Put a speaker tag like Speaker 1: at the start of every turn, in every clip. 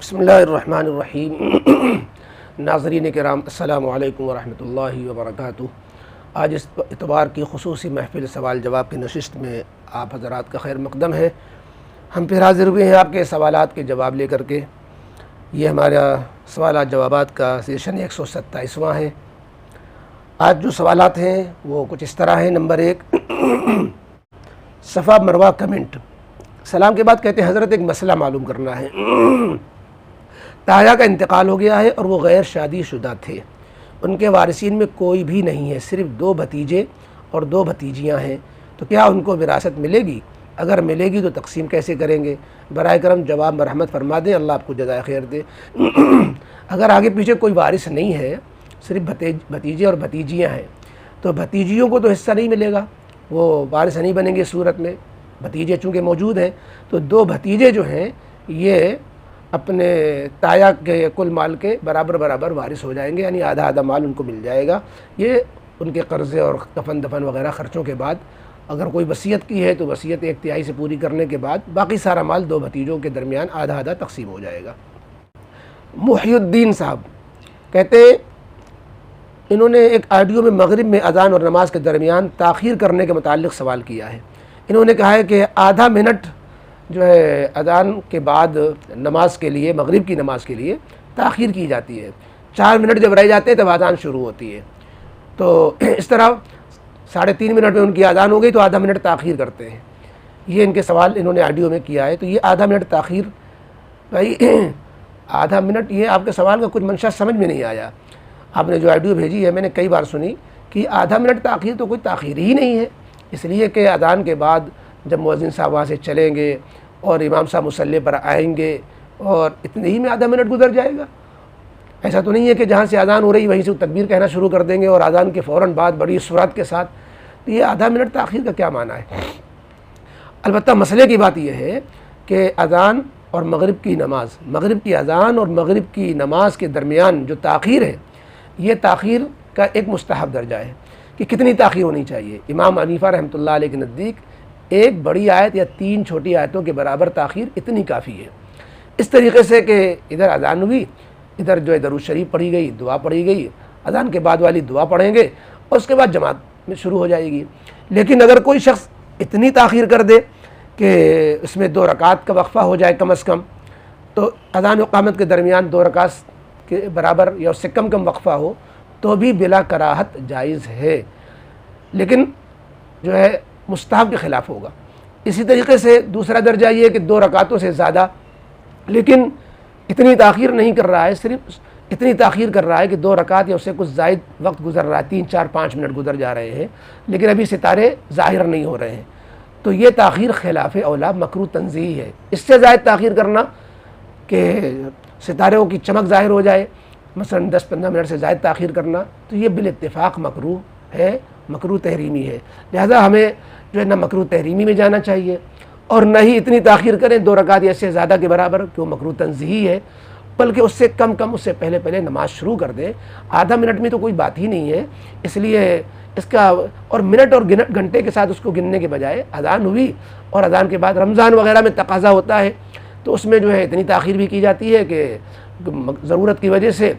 Speaker 1: बिस्मिल्लाहिर्रहमानिर्रहीम। नाज़रीन किराम अस्सलामु अलैकुम वरहमतुल्लाहि वबरकातुहू। आज इस इतवार की ख़ुसूसी महफ़िल सवाल जवाब की नशिस्त में आप हज़रात का खैर मक़दम है। हम फिर हाज़िर हुए हैं आपके सवालात के जवाब लेकर के। ये हमारा सवालात जवाबात का सेशन 127वां है। आज जो सवालात हैं वो कुछ इस तरह है। नंबर 1, सफ़ा मरवा कमेंट। सलाम के बाद कहते हैं हज़रत एक मसला मालूम करना है। ताया का इंतकाल हो गया है और वो गैर शादीशुदा थे। उनके वारिसीन में कोई भी नहीं है, सिर्फ 2 भतीजे और 2 भतीजियाँ हैं। तो क्या उनको विरासत मिलेगी? अगर मिलेगी तो तकसीम कैसे करेंगे? बराए करम जवाब मरहमत फरमा दें, अल्लाह आपको जज़ाए खैर दे। अगर आगे पीछे कोई वारिस नहीं है, सिर्फ भतीजे और भतीजियाँ हैं, तो भतीजियों को तो हिस्सा नहीं मिलेगा, वो वारिस नहीं बनेंगे सूरत में। भतीजे चूँकि मौजूद हैं तो 2 भतीजे जो हैं ये अपने ताया के कुल माल के बराबर बराबर वारिस हो जाएंगे, यानी आधा आधा माल उनको मिल जाएगा। ये उनके कर्ज़े और कफन दफन वगैरह ख़र्चों के बाद, अगर कोई वसीयत की है तो वसीयत 1/3 से पूरी करने के बाद बाकी सारा माल 2 भतीजों के दरमियान आधा आधा तकसीम हो जाएगा। मुहियुद्दीन साहब कहते, इन्होंने एक ऑडियो में मगरिब में अज़ान और नमाज के दरमियान ताख़ीर करने के मुताल्लिक़ सवाल किया है। इन्होंने कहा है कि आधा मिनट जो है अज़ान के बाद नमाज के लिए, मगरिब की नमाज के लिए ताख़ीर की जाती है। 4 मिनट जब रह जाते हैं तब अज़ान शुरू होती है। तो इस तरह 3.5 मिनट में उनकी अज़ान हो गई तो आधा मिनट ताख़ीर करते हैं। ये इनके सवाल इन्होंने ऑडियो में किया है। तो ये आधा मिनट ताख़ीर, भाई आधा मिनट, ये आपके सवाल का कुछ मंशा समझ में नहीं आया। आपने जो ऑडियो भेजी है मैंने कई बार सुनी कि आधा मिनट ताख़ीर तो कोई ताख़ीर ही नहीं है, इसलिए कि अज़ान के बाद जब मुअज़्ज़िन साहब वहाँ से चलेंगे और इमाम साहब मुसल्ले पर आएंगे और इतने ही में आधा मिनट गुजर जाएगा। ऐसा तो नहीं है कि जहाँ से अज़ान हो रही वहीं से तकबीर कहना शुरू कर देंगे और अज़ान के फ़ौरन बाद बड़ी सुरत के साथ। तो ये आधा मिनट ताख़ीर का क्या माना है? अलबत्ता मसले की बात यह है कि अज़ान और मगरिब की नमाज, मगरिब की अज़ान और मगरिब की नमाज के दरमियान जो ताख़ीर है, ये ताख़ीर का एक मुस्तहब दर्जा है कि कितनी ताख़ीर होनी चाहिए। इमाम हनीफ़ा रहमतुल्लाह अलैह के नज़दीक 1 बड़ी आयत या 3 छोटी आयतों के बराबर ताख़ीर इतनी काफ़ी है। इस तरीके से कि इधर अज़ान हुई, इधर जो है दरूद शरीफ पढ़ी गई, दुआ पढ़ी गई, अज़ान के बाद वाली दुआ पढ़ेंगे और उसके बाद जमात में शुरू हो जाएगी। लेकिन अगर कोई शख्स इतनी ताख़ीर कर दे कि उसमें 2 रकात का वक्फ़ा हो जाए कम अज़ कम, तो अज़ान व इक़ामत के दरमियान 2 रकात के बराबर या उससे कम वक्फ़ा हो तो भी बिला कराहत जायज़ है, लेकिन जो है मुस्तहब के ख़िलाफ़ होगा। इसी तरीके से दूसरा दर्जा ये है कि 2 रकातों से ज़्यादा, लेकिन इतनी ताख़ीर नहीं कर रहा है, सिर्फ इतनी ताख़ीर कर रहा है कि 2 रकात या उससे कुछ ज़ायद वक्त गुजर रहा है, 3, 4, 5 मिनट गुजर जा रहे हैं, लेकिन अभी सितारे ज़ाहिर नहीं हो रहे हैं, तो ये ताख़ीर ख़िलाफ़ औला मकरूह तंज़ीह है। इससे ज़ायद ताख़ीर करना कि सितारों की चमक ज़ाहिर हो जाए, मसलन 10-15 मिनट से ज़ायद ताख़ीर करना, तो ये बिल इत्तिफ़ाक़ मकरूह है, मकरूह तहरीमी है। लिहाजा हमें जो है ना मकरूह तहरीमी में जाना चाहिए और न ही इतनी ताख़ीर करें 2 रकात या इससे ज़्यादा के बराबर, क्यों मकरूह तंज़ीही है, बल्कि उससे कम उससे पहले पहले नमाज शुरू कर दें। आधा मिनट में तो कोई बात ही नहीं है, इसलिए इसका और मिनट और घंटे के साथ उसको गिनने के बजाय अज़ान हुई और अज़ान के बाद रमज़ान वगैरह में तकाज़ा होता है तो उसमें जो है इतनी ताख़ीर भी की जाती है कि ज़रूरत की वजह से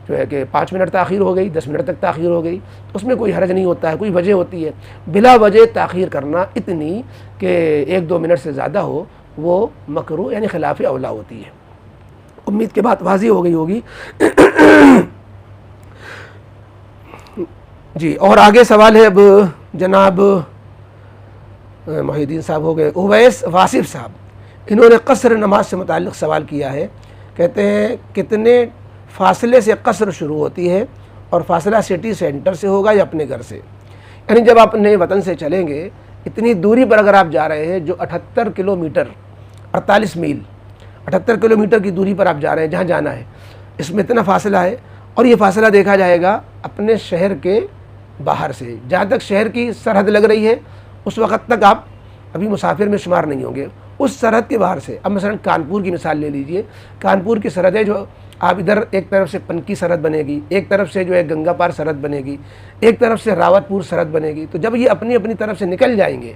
Speaker 1: जो है कि 5 मिनट ताख़ीर हो गई, 10 मिनट तक ताख़ीर हो गई, तो उसमें कोई हर्ज नहीं होता है, कोई वजह होती है। बिला वजह ताख़ीर करना इतनी कि 1-2 मिनट से ज़्यादा हो, वो मकरूह यानी ख़िलाफ़ औला होती है। उम्मीद के बात वाज़ी हो गई होगी। जी, और आगे सवाल है अब जनाब मुहियुद्दीन साहब हो गए, उवैस वासिफ़ साहब, इन्होंने क़स्र नमाज से मुताल्लिक़ सवाल किया है। कहते हैं कितने फ़ासले से क़स्र शुरू होती है और फ़ासला सिटी सेंटर से होगा या अपने घर से? यानी जब आप अपने वतन से चलेंगे, इतनी दूरी पर अगर आप जा रहे हैं जो 78 किलोमीटर 48 मील 78 किलोमीटर की दूरी पर आप जा रहे हैं, जहाँ जाना है, इसमें इतना फ़ासला है और ये फ़ासला देखा जाएगा अपने शहर के बाहर से। जहाँ तक शहर की सरहद लग रही है उस वक़्त तक आप अभी मुसाफिर में शुमार नहीं होंगे। उस सरहद के बाहर से, अब मसलन कानपुर की मिसाल ले लीजिए, कानपुर की सरहद है जो आप इधर एक तरफ से पनकी सरहद बनेगी, एक तरफ से जो है गंगा पार सरहद बनेगी, एक तरफ से रावतपुर सरहद बनेगी। तो जब ये अपनी अपनी तरफ से निकल जाएंगे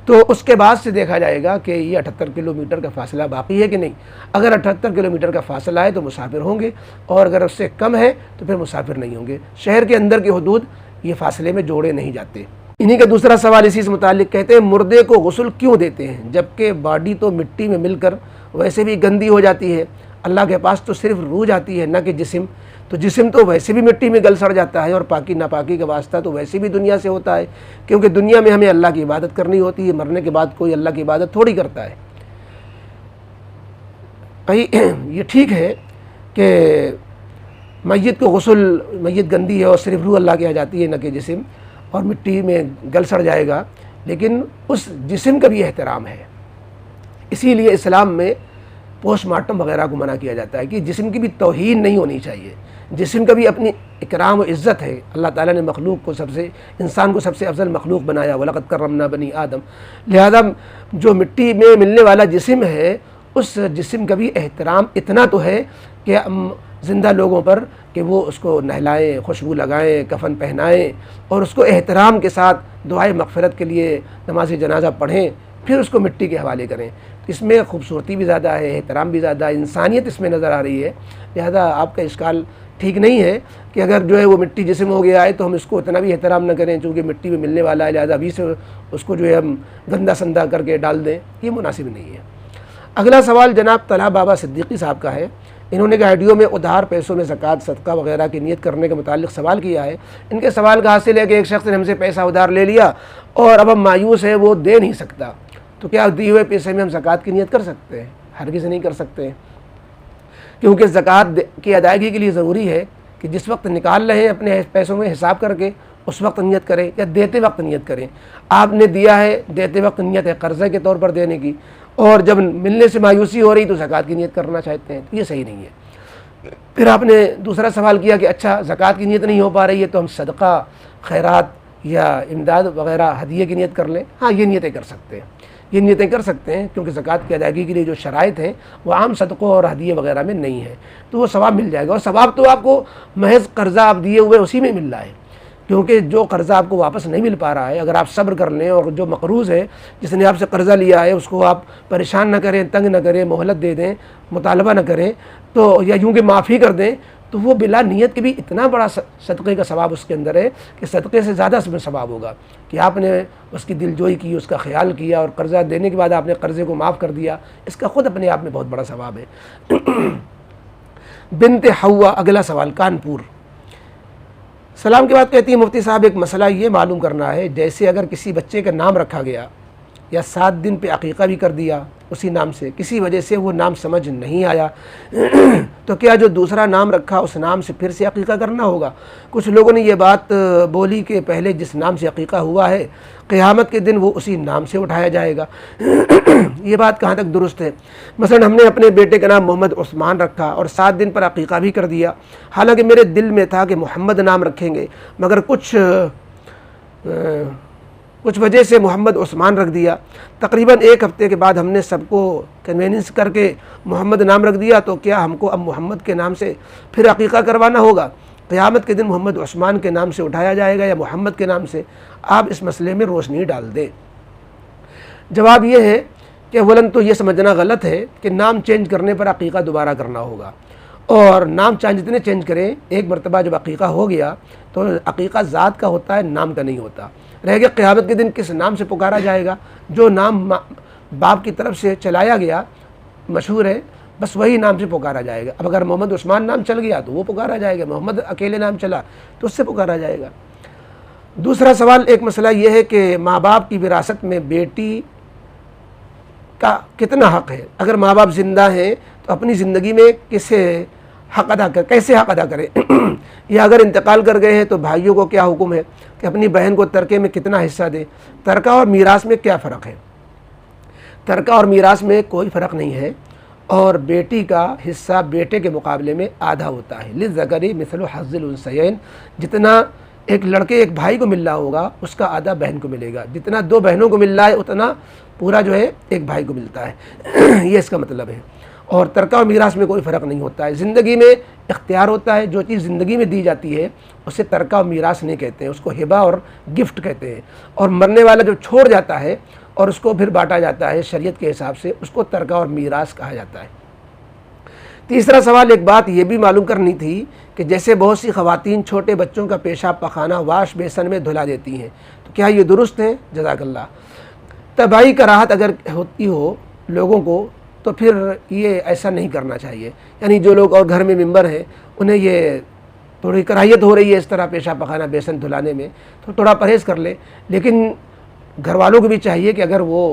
Speaker 1: तो उसके बाद से देखा जाएगा कि ये 78 किलोमीटर का फासला बाकी है कि नहीं। अगर 78 किलोमीटर का फासला है तो मुसाफिर होंगे, और अगर उससे कम है तो फिर मुसाफिर नहीं होंगे। शहर के अंदर की हदूद ये फासले में जोड़े नहीं जाते। इन्हीं का दूसरा सवाल इसी से मुताल्लिक, कहते हैं मुर्दे को गुस्ल क्यों देते हैं जबकि बॉडी तो मिट्टी में मिलकर वैसे भी गंदी हो जाती है। अल्लाह के पास तो सिर्फ रूह जाती है, न कि जिस्म। तो जिस्म तो वैसे भी मिट्टी में गल सड़ जाता है, और पाकी नापाकी का वास्ता तो वैसे भी दुनिया से होता है, क्योंकि दुनिया में हमें अल्लाह की इबादत करनी होती है। मरने के बाद कोई अल्लाह की इबादत थोड़ी करता है। भाई ये ठीक है कि मैयत को गुस्ल, मैयत गंदी है और सिर्फ रूह अल्लाह की आ जाती है, न कि जिस्म, और मिट्टी में गल सड़ जाएगा, लेकिन उस जिस्म का भी एहतराम है। इसीलिए इस्लाम में पोस्टमार्टम वगैरह को मना किया जाता है कि जिस्म की भी तौहीन नहीं होनी चाहिए। जिस्म का भी अपनी इकराम और इज़्ज़त है। अल्लाह ताला ने मखलूक को इंसान को सबसे अफजल मखलूक बनाया, वलक़द कररमना बनी आदम। लिहाजा जो मिट्टी में मिलने वाला जिस्म है, उस जिस्म का भी एहतराम इतना तो है कि ज़िंदा लोगों पर कि वो उसको नहलाएं, खुशबू लगाएं, कफन पहनाएं, और उसको एहतराम के साथ दुआए मग़फ़िरत के लिए नमाज जनाजा पढ़ें, फिर उसको मिट्टी के हवाले करें। इसमें खूबसूरती भी ज़्यादा है, एहतराम भी ज़्यादा है, इंसानियत इसमें नज़र आ रही है। लिहाजा आपका इश्काल ठीक नहीं है कि अगर जो है वो मिट्टी जिस्म हो गया है तो हम इसको इतना भी एहतराम न करें, चूँकि मिट्टी में मिलने वाला है, लिहाजा अभी से उसको जो है हम गंदा संदा करके डाल दें, ये मुनासिब नहीं है। अगला सवाल जनाब तला बाबा सिद्दीकी साहब का है। इन्होंने वीडियो में उधार पैसों में ज़कात सदका वगैरह की नियत करने के मुतालिक सवाल किया है। इनके सवाल का हासिल है कि एक शख्स ने हमसे पैसा उधार ले लिया और अब हम मायूस है, वो दे नहीं सकता, तो क्या दिए हुए पैसे में हम ज़कात की नियत कर सकते हैं? हरगिज़ नहीं कर सकते, क्योंकि ज़कात की अदायगी के लिए ज़रूरी है कि जिस वक्त निकाल रहे हैं अपने पैसों में हिसाब करके उस वक्त नियत करें, या देते वक्त नियत करें। आपने दिया है, देते वक्त नियत है कर्ज़े के तौर पर देने की, और जब मिलने से मायूसी हो रही तो ज़कात की नियत करना चाहते हैं, तो ये सही नहीं है। फिर आपने दूसरा सवाल किया कि अच्छा ज़कात की नियत नहीं हो पा रही है तो हम सदका, खैरात या इमदाद वगैरह हदिये की नियत कर लें। हाँ, ये नियतें कर सकते हैं, ये नियतें कर सकते हैं, क्योंकि ज़कात की अदायगी के लिए जो शराइत हैं वो आम सदक़ों और हदिये वगैरह में नहीं है, तो वो सवाब मिल जाएगा। और सवाब तो आपको महज कर्ज़ा आप दिए हुए उसी में मिल रहा है, क्योंकि जो कर्ज़ा आपको वापस नहीं मिल पा रहा है, अगर आप सब्र कर लें और जो मक़रूज़ है, जिसने आपसे कर्ज़ा लिया है, उसको आप परेशान न करें, तंग न करें, मोहलत दे दें, मुतालबा न करें, तो या यूँ कि माफ़ी कर दें, तो वो बिला नियत के भी इतना बड़ा सदक़े का सवाब उसके अंदर है कि सदक़े से ज़्यादा उसमें सवाब होगा कि आपने उसकी दिलजोई की, उसका ख्याल किया, और कर्ज़ा देने के बाद आपने कर्ज़े को माफ़ कर दिया। इसका ख़ुद अपने आप में बहुत बड़ा सवाब है। बिनते हवा अगला सवाल कानपुर। सलाम के बाद कहती है मुफ्ती साहब, एक मसला ये मालूम करना है, जैसे अगर किसी बच्चे का नाम रखा गया या 7 दिन पे अकीक़ा भी कर दिया उसी नाम से, किसी वजह से वो नाम समझ नहीं आया तो क्या जो दूसरा नाम रखा उस नाम से फिर से अकीक़ा करना होगा? कुछ लोगों ने ये बात बोली कि पहले जिस नाम से अकीक़ा हुआ है क़यामत के दिन वो उसी नाम से उठाया जाएगा। ये बात कहाँ तक दुरुस्त है? मसलन हमने अपने बेटे का नाम मोहम्मद उस्मान रखा और 7 दिन पर अकीक़ा भी कर दिया, हालांकि मेरे दिल में था कि मोहम्मद नाम रखेंगे, मगर कुछ वजह से मोहम्मद उस्मान रख दिया। तकरीबन 1 हफ़्ते के बाद हमने सबको कन्वेंस करके मोहम्मद नाम रख दिया, तो क्या हमको अब मोहम्मद के नाम से फिर अकीक़ा करवाना होगा? क़यामत के दिन मोहम्मद उस्मान के नाम से उठाया जाएगा या मोहम्मद के नाम से? आप इस मसले में रोशनी डाल दें। जवाब ये है कि अवलन तो ये समझना गलत है कि नाम चेंज करने पर अकीक़ा दोबारा करना होगा, और नाम चाहे जितने चेंज करें, एक मरतबा जब अकीक़ा हो गया तो अकीक़ा ज़ात का होता है, नाम का नहीं होता। रह गया क़यामत के दिन किस नाम से पुकारा जाएगा? जो नाम बाप की तरफ से चलाया गया मशहूर है, बस वही नाम से पुकारा जाएगा। अब अगर मोहम्मद उस्मान नाम चल गया तो वो पुकारा जाएगा, मोहम्मद अकेले नाम चला तो उससे पुकारा जाएगा। दूसरा सवाल, एक मसला ये है कि माँ बाप की विरासत में बेटी का कितना हक़ है? अगर माँ बाप ज़िंदा हैं तो अपनी ज़िंदगी में कैसे हक़ अदा करें? या अगर इंतकाल कर गए हैं तो भाइयों को क्या हुक्म है कि अपनी बहन को तरके में कितना हिस्सा दें? तरका और मीरास में क्या फ़र्क है? तरका और मीरास में कोई फ़र्क नहीं है, और बेटी का हिस्सा बेटे के मुकाबले में आधा होता है। लिज़्ज़करी मिस्लु हज़्ज़िल उन्सयैन, जितना एक लड़के एक भाई को मिल रहा होगा उसका आधा बहन को मिलेगा, जितना 2 बहनों को मिल रहा है उतना पूरा जो है एक भाई को मिलता है। ये इसका मतलब है। और तरका और मीरास में कोई फ़र्क नहीं होता है। ज़िंदगी में इख्तियार होता है, जो चीज़ ज़िंदगी में दी जाती है उसे तरका और मीरास नहीं कहते हैं, उसको हिबा और गिफ्ट कहते हैं। और मरने वाला जो छोड़ जाता है और उसको फिर बांटा जाता है शरीयत के हिसाब से, उसको तरका और मीरास कहा जाता है। तीसरा सवाल, एक बात ये भी मालूम करनी थी कि जैसे बहुत सी ख़वातीन छोटे बच्चों का पेशाब पखाना वाश बेसन में धुला देती हैं, तो क्या ये दुरुस्त है? जज़ाकल्लाह। तबाही कराहत अगर होती हो लोगों को तो फिर ये ऐसा नहीं करना चाहिए। यानी जो लोग और घर में मेंबर हैं उन्हें ये थोड़ी कराहियत हो रही है इस तरह पेशाब पखाना बेसन धुलाने में, तो थोड़ा परहेज़ कर ले। लेकिन घर वालों को भी चाहिए कि अगर वो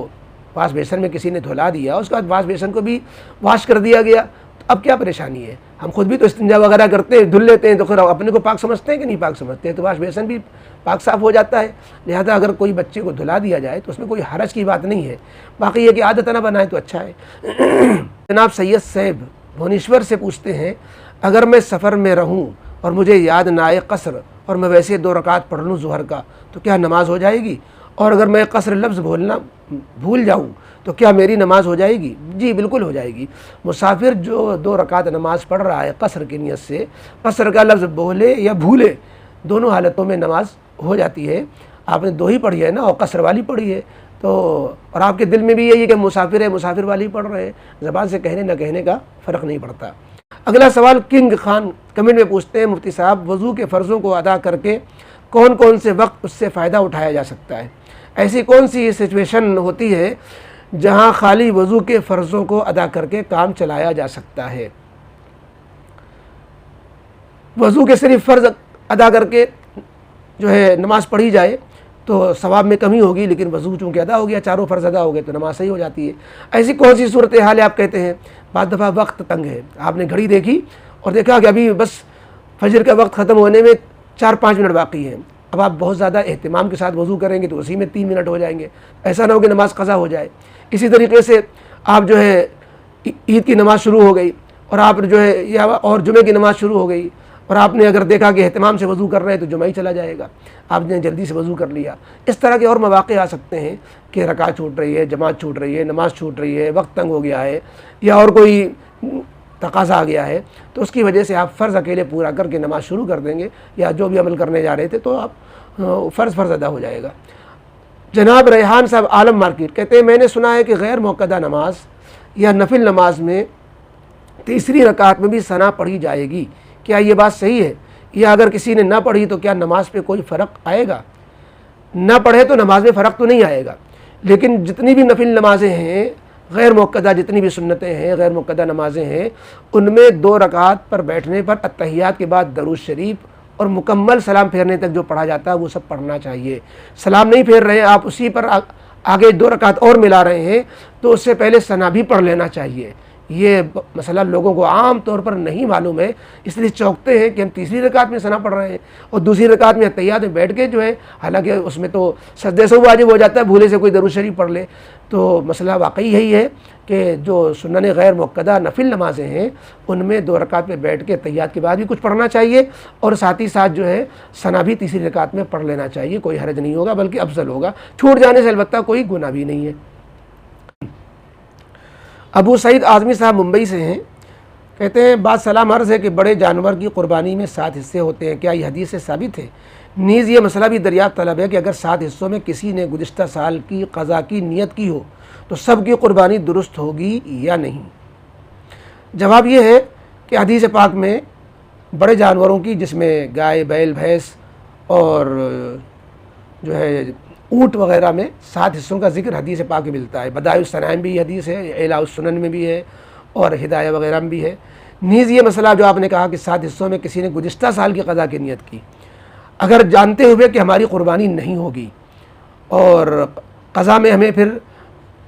Speaker 1: वाश बेसन में किसी ने धुला दिया, उसके बाद वाश बेसन को भी वाश कर दिया गया, तो अब क्या परेशानी है? हम खुद भी तो इस्तिंजा वगैरह करते हैं, धुल लेते हैं, तो फिर अपने को पाक समझते हैं कि नहीं पाक समझते हैं, तो वाश बेसन भी पाक साफ़ हो जाता है। लिहाजा अगर कोई बच्चे को धुला दिया जाए तो उसमें कोई हरज की बात नहीं है। बाकी ये कि आदत ना बनाए तो अच्छा है। जनाब सैयद सैब भुवनेश्वर से पूछते हैं, अगर मैं सफ़र में रहूं और मुझे याद ना आए कसर और मैं वैसे 2 रकात पढ़ लूँ ज़ुहर का, तो क्या नमाज हो जाएगी? और अगर मैं कसर लफ्ज़ भूल जाऊँ तो क्या मेरी नमाज हो जाएगी? जी बिल्कुल हो जाएगी। मुसाफिर जो 2 रकात नमाज पढ़ रहा है कसर की नीयत से, कसर का लफ्ज़ बोले या भूले, दोनों हालतों में नमाज हो जाती है। आपने 2 ही पढ़ी है ना, और कसर वाली पढ़ी है, तो और आपके दिल में भी यही है कि मुसाफिर है, मुसाफिर वाली पढ़ रहे हैं, ज़बान से कहने न कहने का फ़र्क नहीं पड़ता। अगला सवाल किंग खान कमेंट में पूछते हैं, मुफ्ती साहब वज़ू के फ़र्ज़ों को अदा करके कौन कौन से वक्त उससे फ़ायदा उठाया जा सकता है? ऐसी कौन सी सिचुएशन होती है जहां खाली वज़ू के फ़र्ज़ों को अदा करके काम चलाया जा सकता है? वज़ू के सिर्फ फ़र्ज़ अदा करके जो है नमाज़ पढ़ी जाए तो सवाब में कमी होगी, लेकिन वज़ू चूँकि अदा हो गया, चारों फ़र्ज़ अदा हो गए तो नमाज सही हो जाती है। ऐसी कौन सी सूरत हाल है आप कहते हैं? बाद दफ़ा वक्त तंग है, आपने घड़ी देखी और देखा कि अभी बस फजर का वक्त ख़त्म होने में 4-5 मिनट बाकी हैं। अब आप बहुत ज़्यादा एहतिमाम के साथ वज़ू करेंगे तो उसी में 3 मिनट हो जाएंगे, ऐसा ना हो कि नमाज़ क़ज़ा हो जाए। इसी तरीके से आप जो है ईद की नमाज़ शुरू हो गई और आप जो है या और जुमे की नमाज़ शुरू हो गई और आपने अगर देखा कि एहतिमाम से वज़ू कर रहे हैं तो जुमा ही चला जाएगा, आपने जल्दी से वज़ू कर लिया। इस तरह के और मौक़े आ सकते हैं कि रकात छूट रही है, जमात छूट रही है, नमाज़ छूट रही है, वक्त तंग हो गया है या और कोई तकाज़ा आ गया है, तो उसकी वजह से आप फ़र्ज़ अकेले पूरा करके नमाज़ शुरू कर देंगे या जो भी अमल करने जा रहे थे तो आप फ़र्ज़ अदा हो जाएगा। जनाब रेहान साहब आलम मार्केट कहते हैं, मैंने सुना है कि गैर मुअक्कदा नमाज या नफिल नमाज में तीसरी रकात में भी सना पढ़ी जाएगी, क्या ये बात सही है? या अगर किसी ने ना पढ़ी तो क्या नमाज पे कोई फ़र्क आएगा? ना पढ़े तो नमाज में फ़र्क तो नहीं आएगा, लेकिन जितनी भी नफिल नमाज़ें हैं, गैर मुअक्कदा जितनी भी सुन्नतें हैं, गैर मुअक्कदा नमाज़ें हैं, उनमें 2 रकात पर बैठने पर अत्तहियात के बाद दरूद शरीफ और मुकम्मल सलाम फेरने तक जो पढ़ा जाता है वो सब पढ़ना चाहिए। सलाम नहीं फेर रहे हैं आप, उसी पर आगे 2 रकात और मिला रहे हैं, तो उससे पहले सना भी पढ़ लेना चाहिए। ये मसला लोगों को आम तौर पर नहीं मालूम है, इसलिए चौंकते हैं कि हम तीसरी रकात में सना पढ़ रहे हैं और दूसरी रकात में अत्तहियात में बैठ के जो है, हालांकि उसमें तो सजदे से वाजिब हो जाता है, भूले से कोई दरूद शरीफ पढ़ ले। तो मसला वाकई यही है कि जो सुन्नत गैर मुअक्कदा नफिल नमाज़ें हैं उनमें 2 रकात में बैठ के अत्तहियात के बाद भी कुछ पढ़ना चाहिए और साथ ही साथ जो है सना भी तीसरी रकात में पढ़ लेना चाहिए। कोई हरज नहीं होगा, बल्कि अफजल होगा। छूट जाने से अलबत्ता कोई गुनाह भी नहीं है। अबू सईद आज़मी साहब मुंबई से हैं, कहते हैं बात सलाम अर्ज़ है कि बड़े जानवर की कुर्बानी में 7 हिस्से होते हैं, क्या ये हदीस से साबित है? नीज़ ये मसला भी दरियाफ़्त तलब है कि अगर 7 हिस्सों में किसी ने गुज़िश्ता साल की क़ज़ा की नियत की हो तो सब की कुर्बानी दुरुस्त होगी या नहीं? जवाब ये है कि हदीस पाक में बड़े जानवरों की, जिसमें गाय, बैल, भैंस और जो है ऊँट वग़ैरह में 7 हिस्सों का जिक्र हदीस पाक में मिलता है। बदाउस सनाइन भी हदीस है, इलाउस सुनन में भी है और हिदाया वग़ैरह में भी है। नीज़ ये मसला जो आपने कहा कि 7 हिस्सों में किसी ने गुज़िश्ता साल की क़ज़ा की नियत की, अगर जानते हुए कि हमारी कुर्बानी नहीं होगी और क़ज़ा में हमें फिर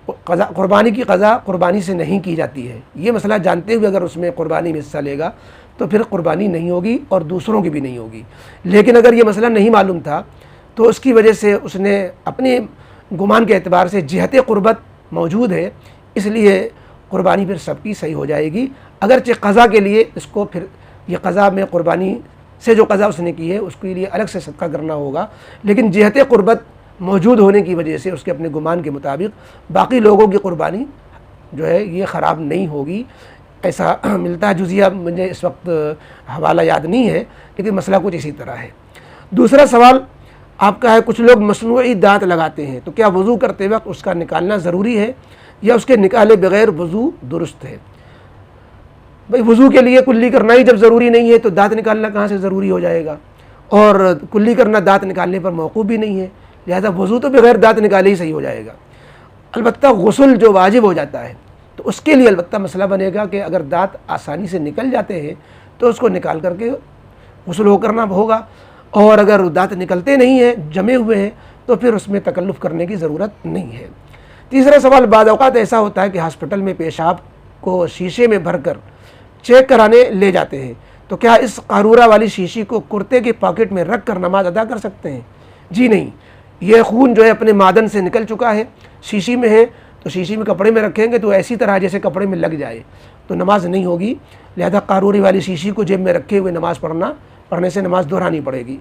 Speaker 1: कुर्बानी की क़ज़ा कुर्बानी से नहीं की जाती है, ये मसला जानते हुए अगर उसमें कुर्बानी में हिस्सा लेगा तो फिर कुर्बानी नहीं होगी और दूसरों की भी नहीं होगी। लेकिन अगर ये मसला नहीं मालूम था तो उसकी वजह से उसने अपने गुमान के एतबार से जिहत क़ुर्बत मौजूद है, इसलिए कुर्बानी फिर सबकी सही हो जाएगी। अगरचे क़ज़ा के लिए इसको फिर ये क़ज़ा में कुर्बानी से जो क़ज़ा उसने की है उसके लिए अलग से सदका करना होगा, लेकिन जिहत क़ुर्बत मौजूद होने की वजह से उसके अपने गुमान के मुताबिक बाकी लोगों की कुर्बानी जो है ये ख़राब नहीं होगी, ऐसा मिलता है। जुज़िया मुझे इस वक्त हवाला याद नहीं है, लेकिन मसला कुछ इसी तरह है। दूसरा सवाल आपका है कुछ लोग मसनूई दांत लगाते हैं, तो क्या वज़ू करते वक्त उसका निकालना ज़रूरी है या उसके निकाले बगैर वज़ू दुरुस्त है? भाई वज़ू के लिए कुल्ली करना ही जब ज़रूरी नहीं है तो दांत निकालना कहाँ से ज़रूरी हो जाएगा, और कुल्ली करना दांत निकालने पर मौक़ूफ़ भी नहीं है, लिहाजा वज़ू तो बगैर दांत निकाले ही सही हो जाएगा। अलबत्ता गुस्ल जो वाजिब हो जाता है तो उसके लिए अलबत्ता मसला बनेगा कि अगर दांत आसानी से निकल जाते हैं तो उसको निकाल करके गुस्ल हो करना होगा, और अगर दांत निकलते नहीं हैं, जमे हुए हैं, तो फिर उसमें तकल्लुफ़ करने की ज़रूरत नहीं है। तीसरा सवाल, बाद औक़ात ऐसा होता है कि हॉस्पिटल में पेशाब को शीशे में भरकर चेक कराने ले जाते हैं, तो क्या इस क़ारूरा वाली शीशी को कुर्ते के पॉकेट में रख कर नमाज अदा कर सकते हैं? जी नहीं, ये खून जो है अपने मादन से निकल चुका है, शीशी में है, तो शीशी में कपड़े में रखेंगे तो ऐसी तरह जैसे कपड़े में लग जाए तो नमाज नहीं होगी। लिहाजा क़ारूरी वाली शीशी को जेब में रखे हुए नमाज़ पढ़ने से नमाज दोहरानी पड़ेगी।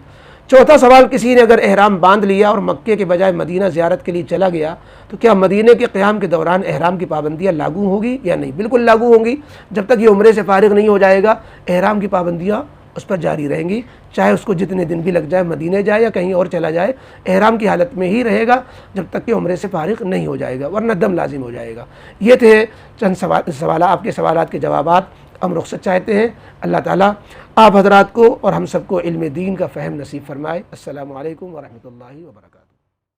Speaker 1: चौथा सवाल, किसी ने अगर एहराम बांध लिया और मक्के के बजाय मदीना ज़ियारत के लिए चला गया तो क्या मदीने के क़याम के दौरान एहराम की पाबंदियाँ लागू होगी या नहीं? बिल्कुल लागू होंगी। जब तक ये उम्रे से फारिग नहीं हो जाएगा एहराम की पाबंदियाँ उस पर जारी रहेंगी, चाहे उसको जितने दिन भी लग जाए, मदीने जाए या कहीं और चला जाए, एहराम की हालत में ही रहेगा जब तक कि उम्रे से फारिग नहीं हो जाएगा, वरना दम लाजिम हो जाएगा। ये थे चंद सवाल, आपके सवालात के जवाबात। हम रुख़्सत चाहते हैं। अल्लाह ताला आप हज़रात को और हम सबको इल्म दीन का फ़हम नसीब फ़रमाए। अस्सलामु अलैकुम व रहमतुल्लाहि व बरकातहू।